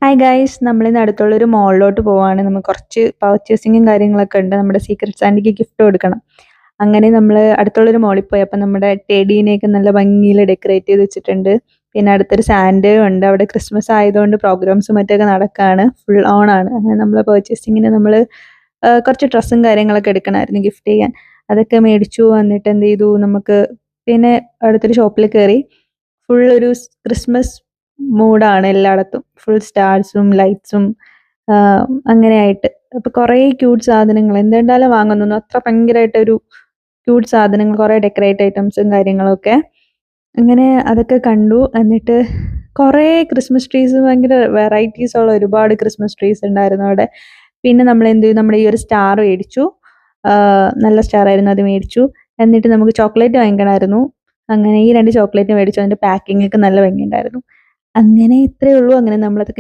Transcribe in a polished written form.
Hi guys, നമ്മളിന്ന് അടുത്തുള്ളൊരു മോളിലോട്ട് പോവാണ്. നമുക്ക് കുറച്ച് പർച്ചേസിങ്ങും കാര്യങ്ങളൊക്കെ ഉണ്ട്. നമ്മുടെ സീക്രട്ട് സാൻഡിക്ക് ഗിഫ്റ്റ് കൊടുക്കണം. അങ്ങനെ നമ്മൾ അടുത്തുള്ളൊരു മോളിൽ പോയി. അപ്പം നമ്മുടെ ടെഡീനെയൊക്കെ നല്ല ഭംഗിയിൽ ഡെക്കറേറ്റ് ചെയ്ത് വെച്ചിട്ടുണ്ട്. പിന്നെ അടുത്തൊരു സാൻഡയും ഉണ്ട്. അവിടെ ക്രിസ്മസ് ആയതുകൊണ്ട് പ്രോഗ്രാംസും മറ്റൊക്കെ നടക്കുകയാണ്. ഫുൾ ഓൺ ആണ്. അങ്ങനെ നമ്മൾ പർച്ചേസിങ്ങിന് നമ്മൾ കുറച്ച് ഡ്രസ്സും കാര്യങ്ങളൊക്കെ എടുക്കണമായിരുന്നു ഗിഫ്റ്റ് ചെയ്യാൻ. അതൊക്കെ മേടിച്ചു. എന്നിട്ട് എന്ത് ചെയ്തു, നമുക്ക് പിന്നെ അടുത്തൊരു ഷോപ്പിൽ കയറി. ഫുൾ ഒരു ക്രിസ്മസ് മൂഡാണ് എല്ലായിടത്തും. ഫുൾ സ്റ്റാർസും ലൈറ്റ്സും അങ്ങനെയായിട്ട്. അപ്പോൾ കുറേ ക്യൂട്ട് സാധനങ്ങൾ എന്തുണ്ടായാലും വാങ്ങുന്നു. അത്ര ഭയങ്കരമായിട്ടൊരു ക്യൂട്ട് സാധനങ്ങൾ, കുറേ ഡെക്കറേറ്റ് ഐറ്റംസും കാര്യങ്ങളൊക്കെ. അങ്ങനെ അതൊക്കെ കണ്ടു. എന്നിട്ട് കുറേ ക്രിസ്മസ് ട്രീസ്, ഭയങ്കര വെറൈറ്റീസ് ഉള്ള ഒരുപാട് ക്രിസ്മസ് ട്രീസ് ഉണ്ടായിരുന്നു അവിടെ. പിന്നെ നമ്മൾ എന്ത് ചെയ്തു, നമ്മുടെ ഈ ഒരു സ്റ്റാർ മേടിച്ചു. നല്ല സ്റ്റാർ ആയിരുന്നു, അത് മേടിച്ചു. എന്നിട്ട് നമുക്ക് ചോക്ലേറ്റ് വാങ്ങിക്കണമായിരുന്നു. അങ്ങനെ ഈ 2 ചോക്ലേറ്റ് മേടിച്ചു. അതിൻ്റെ പാക്കിംഗ് ഒക്കെ നല്ല ഭംഗിയുണ്ടായിരുന്നു. അങ്ങനെ ഇത്രയേ ഉള്ളൂ. അങ്ങനെ നമ്മളതൊക്കെ